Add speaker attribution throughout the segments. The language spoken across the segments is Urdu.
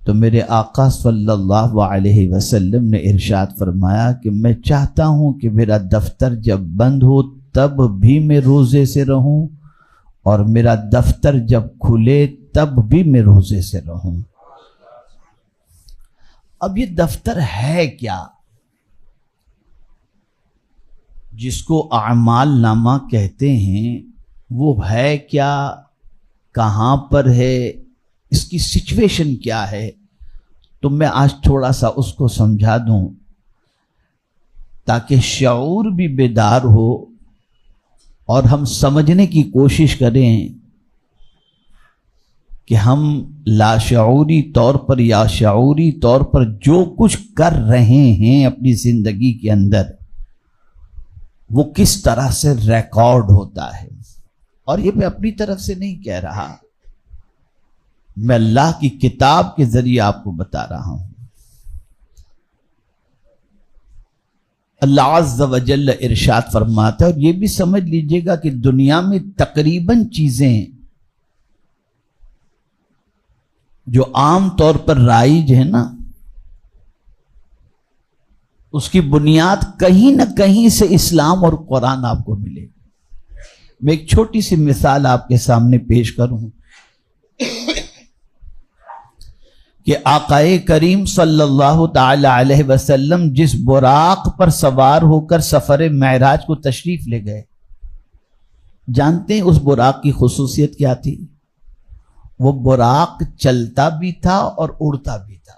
Speaker 1: تو میرے آقا صلی اللہ علیہ وسلم نے ارشاد فرمایا کہ میں چاہتا ہوں کہ میرا دفتر جب بند ہو تب بھی میں روزے سے رہوں، اور میرا دفتر جب کھلے تب بھی میں روزے سے رہوں۔ اب یہ دفتر ہے کیا؟ جس کو اعمال نامہ کہتے ہیں وہ ہے کیا، کہاں پر ہے، اس کی سچویشن کیا ہے؟ تو میں آج تھوڑا سا اس کو سمجھا دوں تاکہ شعور بھی بیدار ہو اور ہم سمجھنے کی کوشش کریں کہ ہم لاشعوری طور پر یا شعوری طور پر جو کچھ کر رہے ہیں اپنی زندگی کے اندر وہ کس طرح سے ریکارڈ ہوتا ہے۔ اور یہ میں اپنی طرف سے نہیں کہہ رہا، میں اللہ کی کتاب کے ذریعے آپ کو بتا رہا ہوں۔ اللہ عز و جل ارشاد فرماتا ہے، اور یہ بھی سمجھ لیجئے گا کہ دنیا میں تقریباً چیزیں جو عام طور پر رائج ہے نا، اس کی بنیاد کہیں نہ کہیں سے اسلام اور قرآن آپ کو ملے گا۔ میں ایک چھوٹی سی مثال آپ کے سامنے پیش کروں کہ آقائے کریم صلی اللہ تعالی علیہ وسلم جس براق پر سوار ہو کر سفر معراج کو تشریف لے گئے، جانتے ہیں اس براق کی خصوصیت کیا تھی؟ وہ براق چلتا بھی تھا اور اڑتا بھی تھا۔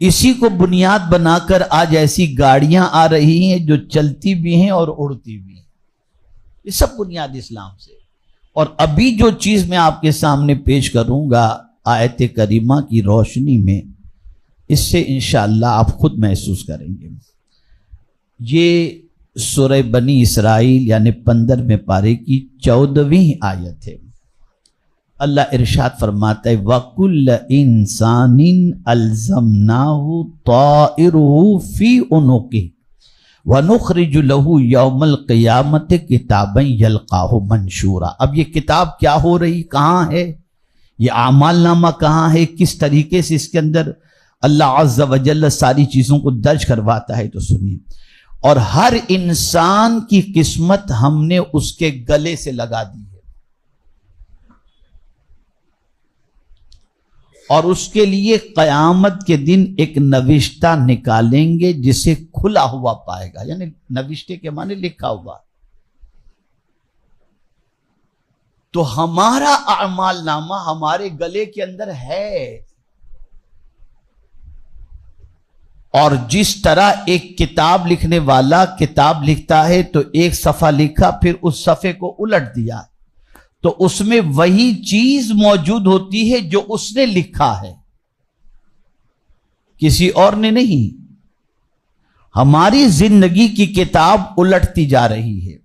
Speaker 1: اسی کو بنیاد بنا کر آج ایسی گاڑیاں آ رہی ہیں جو چلتی بھی ہیں اور اڑتی بھی ہیں۔ یہ سب بنیاد اسلام سے۔ اور ابھی جو چیز میں آپ کے سامنے پیش کروں گا آیت کریمہ کی روشنی میں، اس سے انشاءاللہ آپ خود محسوس کریں گے۔ یہ سورہ بنی اسرائیل یعنی 15ویں پارے کی 14ویں آیت ہے۔ اللہ ارشاد فرماتا ہے وَكُلَّ إِنسَانٍ أَلْزَمْنَاهُ طَائِرُهُ فِي عُنُقِهِ وَنُخْرِجُ لَهُ يَوْمَ الْقِيَامَةِ كِتَابًا يَلْقَاهُ مَنشُورًا۔ اب یہ کتاب کیا ہو رہی، کہاں ہے یہ اعمال نامہ، کہاں ہے، کس طریقے سے اس کے اندر اللہ عز و جل ساری چیزوں کو درج کرواتا ہے؟ تو سنیے، اور ہر انسان کی قسمت ہم نے اس کے گلے سے لگا دی ہے، اور اس کے لیے قیامت کے دن ایک نوشتہ نکالیں گے جسے کھلا ہوا پائے گا، یعنی نوشتے کے معنی لکھا ہوا۔ تو ہمارا اعمال نامہ ہمارے گلے کے اندر ہے، اور جس طرح ایک کتاب لکھنے والا کتاب لکھتا ہے تو ایک صفحہ لکھا پھر اس صفحے کو الٹ دیا تو اس میں وہی چیز موجود ہوتی ہے جو اس نے لکھا ہے، کسی اور نے نہیں۔ ہماری زندگی کی کتاب الٹتی جا رہی ہے،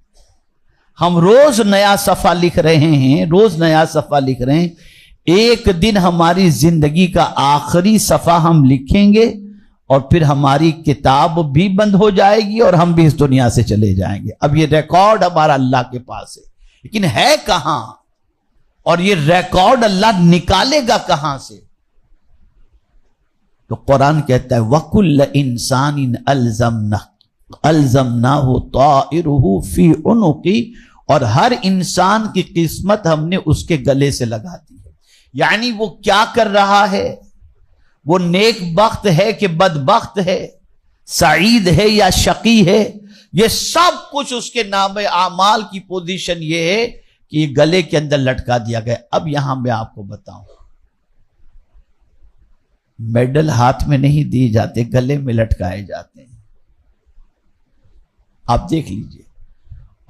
Speaker 1: ہم روز نیا صفحہ لکھ رہے ہیں، روز نیا صفحہ لکھ رہے ہیں۔ ایک دن ہماری زندگی کا آخری صفحہ ہم لکھیں گے اور پھر ہماری کتاب بھی بند ہو جائے گی اور ہم بھی اس دنیا سے چلے جائیں گے۔ اب یہ ریکارڈ ہمارا اللہ کے پاس ہے، لیکن ہے کہاں؟ اور یہ ریکارڈ اللہ نکالے گا کہاں سے؟ تو قرآن کہتا ہے وَكُلَّ إِنسَانٍ أَلْزَمْنَاهُ طَائِرُهُ فِي عُنُقِهِ، اور ہر انسان کی قسمت ہم نے اس کے گلے سے لگا دی ہے۔ یعنی وہ کیا کر رہا ہے، وہ نیک بخت ہے کہ بدبخت ہے، سعید ہے یا شقی ہے، یہ سب کچھ اس کے نام اعمال کی پوزیشن یہ ہے کہ یہ گلے کے اندر لٹکا دیا گیا۔ اب یہاں میں آپ کو بتاؤں، میڈل ہاتھ میں نہیں دیے جاتے، گلے میں لٹکائے جاتے ہیں۔ آپ دیکھ لیجئے،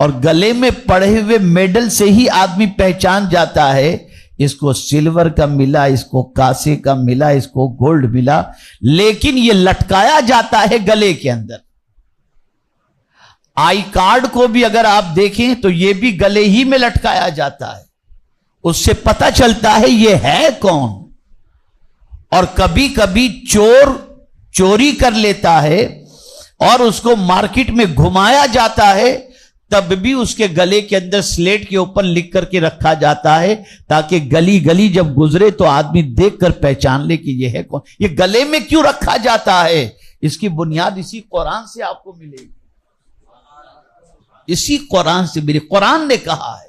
Speaker 1: اور گلے میں پڑے ہوئے میڈل سے ہی آدمی پہچان جاتا ہے اس کو سلور کا ملا، اس کو کانسے کا ملا، اس کو گولڈ ملا، لیکن یہ لٹکایا جاتا ہے گلے کے اندر۔ آئی کارڈ کو بھی اگر آپ دیکھیں تو یہ بھی گلے ہی میں لٹکایا جاتا ہے، اس سے پتہ چلتا ہے یہ ہے کون۔ اور کبھی کبھی چور چوری کر لیتا ہے اور اس کو مارکیٹ میں گھمایا جاتا ہے تب بھی اس کے گلے کے اندر سلیٹ کے اوپر لکھ کر کے رکھا جاتا ہے تاکہ گلی گلی جب گزرے تو آدمی دیکھ کر پہچان لے کہ یہ ہے کون. یہ گلے میں کیوں رکھا جاتا ہے؟ اس کی بنیاد اسی قرآن سے آپ کو ملے گی. اسی قرآن سے ملی. قرآن نے کہا ہے.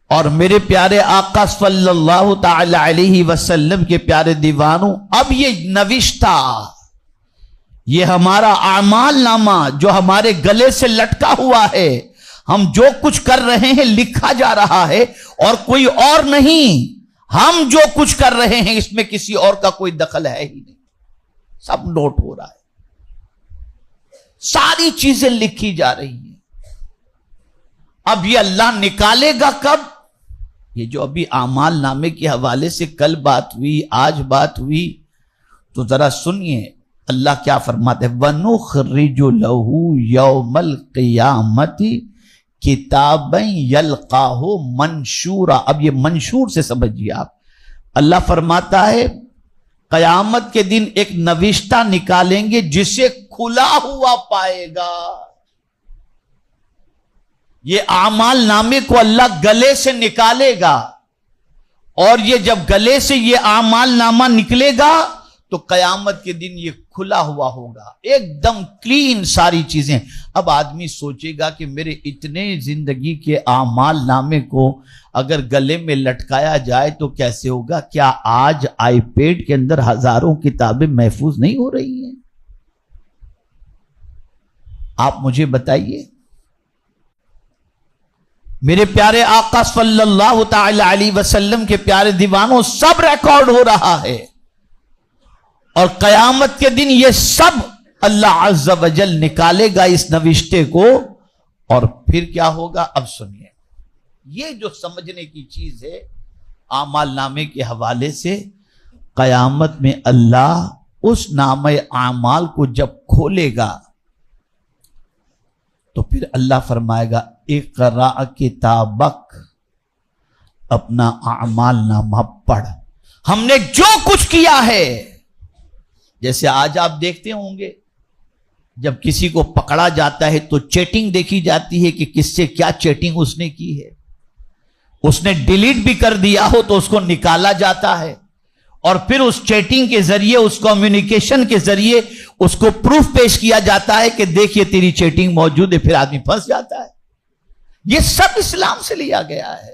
Speaker 1: اور میرے پیارے آقا صلی اللہ تعالی علیہ وسلم کے پیارے دیوانوں، اب یہ نوشتہ، یہ ہمارا اعمال نامہ جو ہمارے گلے سے لٹکا ہوا ہے، ہم جو کچھ کر رہے ہیں لکھا جا رہا ہے، اور کوئی اور نہیں. ہم جو کچھ کر رہے ہیں اس میں کسی اور کا کوئی دخل ہے ہی نہیں. سب نوٹ ہو رہا ہے. ساری چیزیں لکھی جا رہی ہیں. اب یہ اللہ نکالے گا کب؟ یہ جو ابھی اعمال نامے کے حوالے سے کل بات ہوئی، آج بات ہوئی، تو ذرا سنیے اللہ کیا فرماتے ہیں. وَنُخْرِجُ لَهُ يَوْمَ الْقِيَامَةِ كِتَابًا يَلْقَاهُ مَنشُورًا. اب یہ منشور سے سمجھیے آپ. اللہ فرماتا ہے قیامت کے دن ایک نوشتہ نکالیں گے جسے کھلا ہوا پائے گا. یہ اعمال نامے کو اللہ گلے سے نکالے گا، اور یہ جب گلے سے یہ اعمال نامہ نکلے گا تو قیامت کے دن یہ کھلا ہوا ہوگا، ایک دم کلین ساری چیزیں. اب آدمی سوچے گا کہ میرے اتنے زندگی کے اعمال نامے کو اگر گلے میں لٹکایا جائے تو کیسے ہوگا؟ کیا آج آئی پیڈ کے اندر ہزاروں کتابیں محفوظ نہیں ہو رہی ہیں؟ آپ مجھے بتائیے. میرے پیارے آقا صلی اللہ تعالی علیہ وسلم کے پیارے دیوانوں، سب ریکارڈ ہو رہا ہے، اور قیامت کے دن یہ سب اللہ عز و جل نکالے گا اس نوشتے کو. اور پھر کیا ہوگا؟ اب سنیے. یہ جو سمجھنے کی چیز ہے اعمال نامے کے حوالے سے، قیامت میں اللہ اس نامہ اعمال کو جب کھولے گا تو پھر اللہ فرمائے گا اقرأ کتابک، اپنا اعمال نامہ پڑھ. ہم نے جو کچھ کیا ہے، جیسے آج آپ دیکھتے ہوں گے جب کسی کو پکڑا جاتا ہے تو چیٹنگ دیکھی جاتی ہے کہ کس سے کیا چیٹنگ اس نے کی ہے. اس نے ڈیلیٹ بھی کر دیا ہو تو اس کو نکالا جاتا ہے، اور پھر اس چیٹنگ کے ذریعے، اس کمیونیکیشن کے ذریعے اس کو پروف پیش کیا جاتا ہے کہ دیکھیے تیری چیٹنگ موجود ہے. پھر آدمی پھنس جاتا ہے. یہ سب اسلام سے لیا گیا ہے.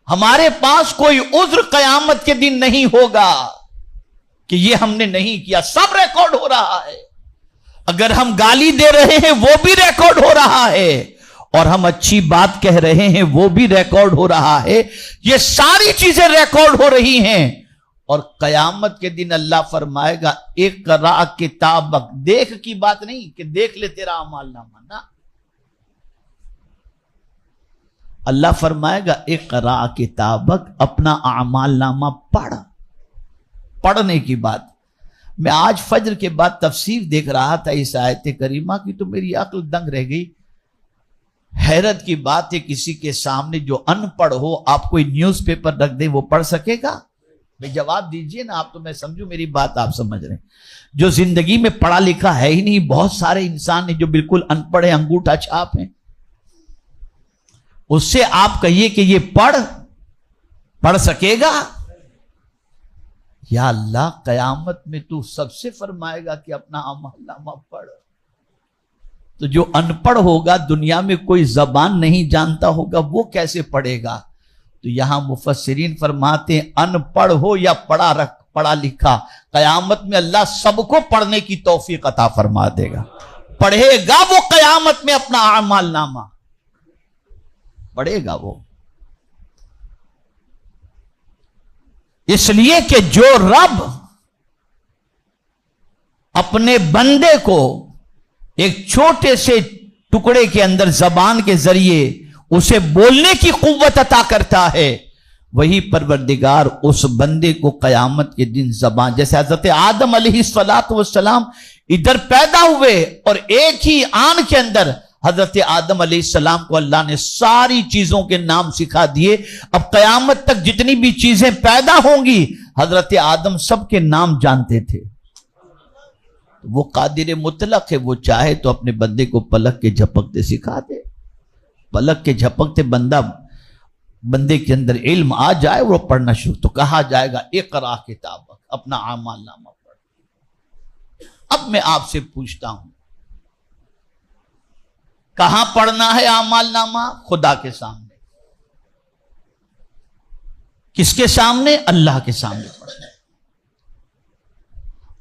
Speaker 1: ہمارے پاس کوئی عذر قیامت کے دن نہیں ہوگا کہ یہ ہم نے نہیں کیا. سب ریکارڈ ہو رہا ہے. اگر ہم گالی دے رہے ہیں وہ بھی ریکارڈ ہو رہا ہے، اور ہم اچھی بات کہہ رہے ہیں وہ بھی ریکارڈ ہو رہا ہے. یہ ساری چیزیں ریکارڈ ہو رہی ہیں. اور قیامت کے دن اللہ فرمائے گا اقرأ کتابک. دیکھ کی بات نہیں کہ دیکھ لے تیرا اعمال نامہ، نا. اللہ فرمائے گا اقرأ کتابک، اپنا اعمال نامہ پڑھ. پڑھنے کی بات. میں آج فجر کے بعد تفسیر دیکھ رہا تھا اس آیت کریمہ کی تو میری عقل دنگ رہ گئی. حیرت کی بات ہے، کسی کے سامنے جو ان پڑھ ہو آپ کوئی نیوز پیپر رکھ دیں وہ پڑھ سکے گا؟ بھئی جواب دیجئے نا. آپ تو میں سمجھوں میری بات آپ سمجھ رہے ہیں. جو زندگی میں پڑھا لکھا ہے ہی نہیں، بہت سارے انسان ہیں جو بالکل ان پڑھ ہیں، انگوٹھا چھاپ ہیں. اس سے آپ کہیے کہ یہ پڑھ سکے گا؟ یا اللہ، قیامت میں تو سب سے فرمائے گا کہ اپنا اعمال نامہ پڑھ. تو جو ان پڑھ ہوگا، دنیا میں کوئی زبان نہیں جانتا ہوگا، وہ کیسے پڑھے گا؟ تو یہاں مفسرین فرماتے ہیں ان پڑھ ہو یا پڑھا لکھا، قیامت میں اللہ سب کو پڑھنے کی توفیق عطا فرما دے گا. پڑھے گا وہ قیامت میں اپنا اعمال نامہ، پڑھے گا وہ. اس لیے کہ جو رب اپنے بندے کو ایک چھوٹے سے ٹکڑے کے اندر زبان کے ذریعے اسے بولنے کی قوت عطا کرتا ہے، وہی پروردگار اس بندے کو قیامت کے دن زبان، جیسے حضرت آدم علیہ السلام ادھر پیدا ہوئے اور ایک ہی آن کے اندر حضرت آدم علیہ السلام کو اللہ نے ساری چیزوں کے نام سکھا دیے. اب قیامت تک جتنی بھی چیزیں پیدا ہوں گی حضرت آدم سب کے نام جانتے تھے. وہ قادر مطلق ہے، وہ چاہے تو اپنے بندے کو پلک کے جھپکتے سکھا دے. پلک کے جھپکتے بندے کے اندر علم آ جائے، وہ پڑھنا شروع، تو کہا جائے گا اقرا کتابک، اپنا اعمال نامہ پڑھ. اب میں آپ سے پوچھتا ہوں، کہاں پڑھنا ہے اعمال نامہ؟ خدا کے سامنے. کس کے سامنے؟ اللہ کے سامنے پڑھنا ہے.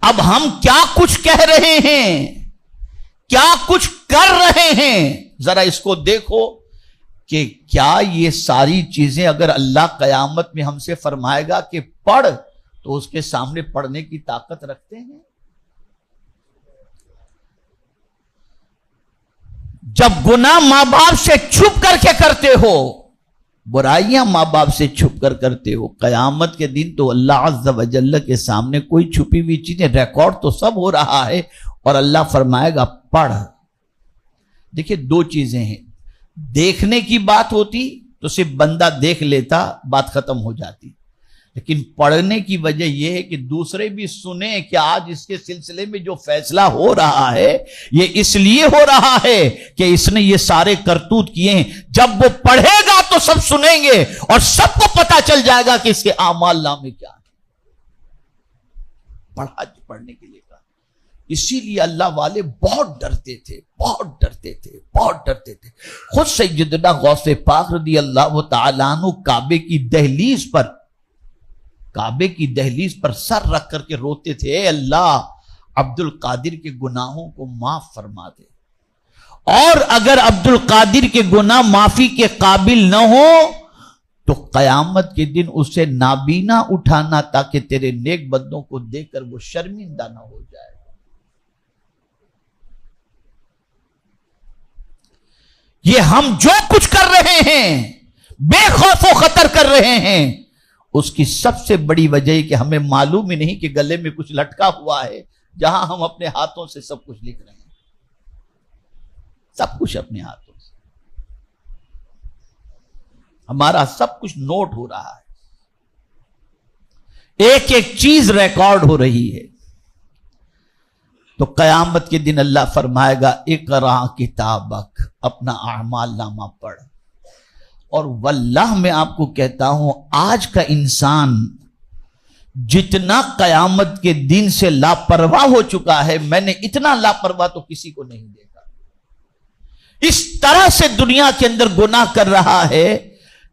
Speaker 1: اب ہم کیا کچھ کہہ رہے ہیں، کیا کچھ کر رہے ہیں، ذرا اس کو دیکھو کہ کیا یہ ساری چیزیں اگر اللہ قیامت میں ہم سے فرمائے گا کہ پڑھ، تو اس کے سامنے پڑھنے کی طاقت رکھتے ہیں؟ جب گناہ ماں باپ سے چھپ کر کے کرتے ہو، برائیاں ماں باپ سے چھپ کر کرتے ہو، قیامت کے دن تو اللہ عز و جل کے سامنے کوئی چھپی ہوئی چیزیں، ریکارڈ تو سب ہو رہا ہے، اور اللہ فرمائے گا پڑھ. دیکھیں دو چیزیں ہیں، دیکھنے کی بات ہوتی تو صرف بندہ دیکھ لیتا، بات ختم ہو جاتی. لیکن پڑھنے کی وجہ یہ ہے کہ دوسرے بھی سنیں کہ آج اس کے سلسلے میں جو فیصلہ ہو رہا ہے یہ اس لیے ہو رہا ہے کہ اس نے یہ سارے کرتوت کیے ہیں. جب وہ پڑھے گا تو سب سنیں گے اور سب کو پتا چل جائے گا کہ اس کے اعمال نامے کیا ہیں. پڑھنے کے لیے کہا. اسی لیے اللہ والے بہت ڈرتے تھے، بہت ڈرتے تھے، بہت ڈرتے تھے. خود سیدنا غوث پاک رضی اللہ تعالیٰ عنہ کعبے کی دہلیز پر سر رکھ کر کے روتے تھے، اے اللہ عبد القادر کے گناہوں کو معاف فرما دے، اور اگر عبد القادر کے گناہ معافی کے قابل نہ ہو تو قیامت کے دن اسے نابینا اٹھانا تاکہ تیرے نیک بندوں کو دیکھ کر وہ شرمندہ نہ ہو جائے. یہ ہم جو کچھ کر رہے ہیں، بے خوف و خطر کر رہے ہیں، اس کی سب سے بڑی وجہ ہے کہ ہمیں معلوم ہی نہیں کہ گلے میں کچھ لٹکا ہوا ہے، جہاں ہم اپنے ہاتھوں سے سب کچھ لکھ رہے ہیں، سب کچھ اپنے ہاتھوں سے، ہمارا سب کچھ نوٹ ہو رہا ہے، ایک ایک چیز ریکارڈ ہو رہی ہے. تو قیامت کے دن اللہ فرمائے گا اقرا کتابک، اپنا اعمال نامہ پڑھ. اور واللہ میں آپ کو کہتا ہوں آج کا انسان جتنا قیامت کے دن سے لاپرواہ ہو چکا ہے، میں نے اتنا لاپرواہ تو کسی کو نہیں دیکھا. اس طرح سے دنیا کے اندر گناہ کر رہا ہے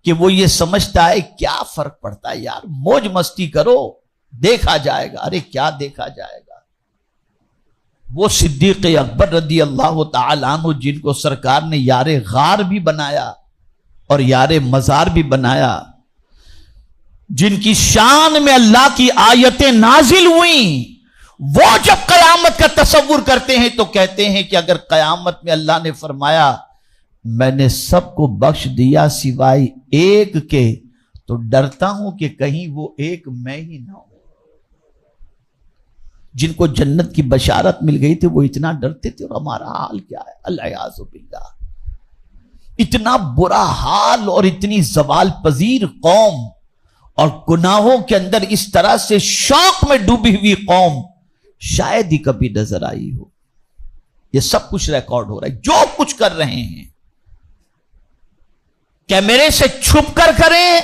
Speaker 1: کہ وہ یہ سمجھتا ہے کیا فرق پڑتا ہے یار، موج مستی کرو، دیکھا جائے گا. ارے کیا دیکھا جائے گا؟ وہ صدیق اکبر رضی اللہ تعالیٰ عنہ جن کو سرکار نے یار غار بھی بنایا اور یار مزار بھی بنایا، جن کی شان میں اللہ کی آیتیں نازل ہوئیں، وہ جب قیامت کا تصور کرتے ہیں تو کہتے ہیں کہ اگر قیامت میں اللہ نے فرمایا میں نے سب کو بخش دیا سوائے ایک کے، تو ڈرتا ہوں کہ کہیں وہ ایک میں ہی نہ ہوں. جن کو جنت کی بشارت مل گئی تھی وہ اتنا ڈرتے تھے، اور ہمارا حال کیا ہے؟ الیاذ باللہ، اتنا برا حال اور اتنی زوال پذیر قوم اور گناہوں کے اندر اس طرح سے شوق میں ڈوبی ہوئی قوم شاید ہی کبھی نظر آئی ہو. یہ سب کچھ ریکارڈ ہو رہا ہے، جو کچھ کر رہے ہیں کیمرے سے چھپ کر کریں،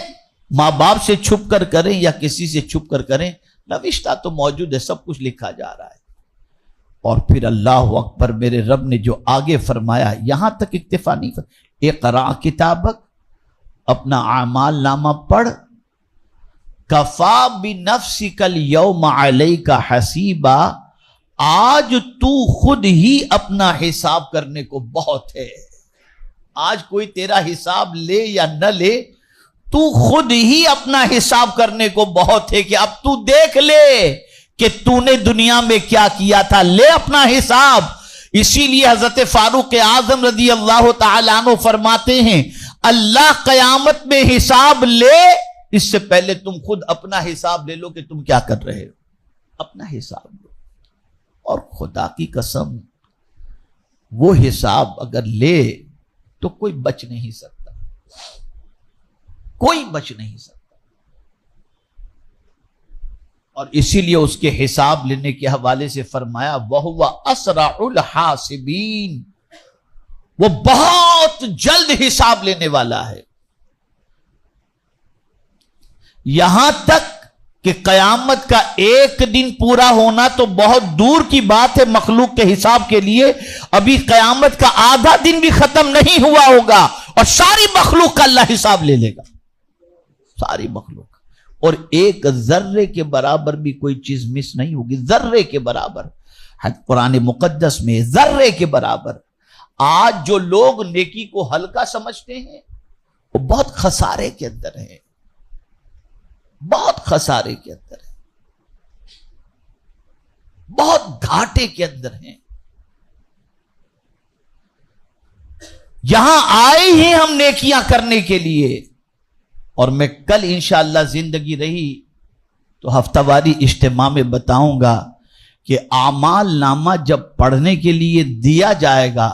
Speaker 1: ماں باپ سے چھپ کر کریں یا کسی سے چھپ کر کریں، نوشتہ تو موجود ہے، سب کچھ لکھا جا رہا ہے. اور پھر اللہ اکبر، میرے رب نے جو آگے فرمایا یہاں تک اکتفا نہیں فرمایا. اقرا کتابک، اپنا اعمال نامہ پڑھ. کفا بنفسک الیوم علیک حسیبا، آج تو خود ہی اپنا حساب کرنے کو بہت ہے. آج کوئی تیرا حساب لے یا نہ لے، تو خود ہی اپنا حساب کرنے کو بہت ہے کہ اب تو دیکھ لے کہ تو نے دنیا میں کیا کیا تھا، لے اپنا حساب. اسی لیے حضرت فاروق اعظم رضی اللہ تعالیٰ عنہ فرماتے ہیں اللہ قیامت میں حساب لے، اس سے پہلے تم خود اپنا حساب لے لو کہ تم کیا کر رہے ہو، اپنا حساب لو. اور خدا کی قسم وہ حساب اگر لے تو کوئی بچ نہیں سکتا، کوئی بچ نہیں سکتا. اور اسی لیے اس کے حساب لینے کے حوالے سے فرمایا وَهُوَ أَسْرَعُ الْحَاسِبِينَ، وہ بہت جلد حساب لینے والا ہے. یہاں تک کہ قیامت کا ایک دن پورا ہونا تو بہت دور کی بات ہے مخلوق کے حساب کے لیے. ابھی قیامت کا آدھا دن بھی ختم نہیں ہوا ہوگا اور ساری مخلوق کا اللہ حساب لے لے گا، ساری مخلوق. اور ایک ذرے کے برابر بھی کوئی چیز مس نہیں ہوگی، ذرے کے برابر. قرآن مقدس میں ذرے کے برابر. آج جو لوگ نیکی کو ہلکا سمجھتے ہیں وہ بہت خسارے کے اندر ہیں، بہت خسارے کے اندر ہیں، بہت گھاٹے کے اندر ہیں. یہاں آئے ہی ہم نیکیاں کرنے کے لیے. اور میں کل انشاءاللہ زندگی رہی تو ہفتہ واری اجتماع میں بتاؤں گا کہ اعمال نامہ جب پڑھنے کے لیے دیا جائے گا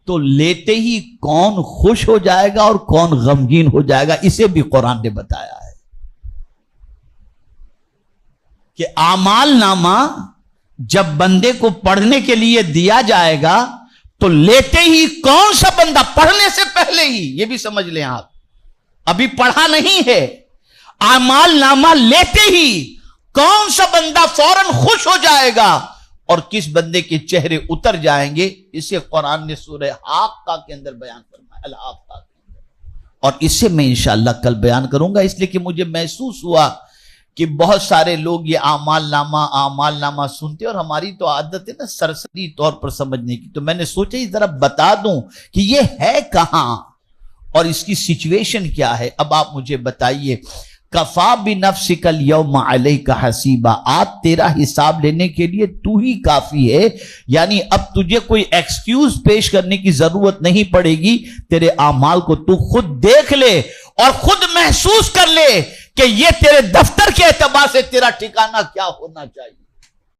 Speaker 1: تو لیتے ہی کون خوش ہو جائے گا اور کون غمگین ہو جائے گا، اسے بھی قرآن نے بتایا ہے کہ اعمال نامہ جب بندے کو پڑھنے کے لیے دیا جائے گا تو لیتے ہی کون سا بندہ، پڑھنے سے پہلے ہی، یہ بھی سمجھ لیں آپ، ابھی پڑھا نہیں ہے، اعمال نامہ لیتے ہی کون سا بندہ فوراً خوش ہو جائے گا اور کس بندے کے چہرے اتر جائیں گے، اسے قرآن نے سورہ حاقہ کے اندر بیان فرمایا، الحاقہ کے اندر. اور اسے میں انشاءاللہ کل بیان کروں گا، اس لیے کہ مجھے محسوس ہوا کہ بہت سارے لوگ یہ اعمال نامہ سنتے اور ہماری تو عادت ہے نا سرسری طور پر سمجھنے کی. تو میں نے سوچا یہ ذرا بتا دوں کہ یہ ہے کہاں اور اس کی سچویشن کیا ہے. اب آپ مجھے بتائیے، کفا بنفسک الیوم علیک حسیبا، آج تیرا حساب لینے کے لیے تو ہی کافی ہے. یعنی اب تجھے کوئی ایکسکیوز پیش کرنے کی ضرورت نہیں پڑے گی. تیرے اعمال کو تو خود دیکھ لے اور خود محسوس کر لے کہ یہ تیرے دفتر کے اعتبار سے تیرا ٹھکانہ کیا ہونا چاہیے.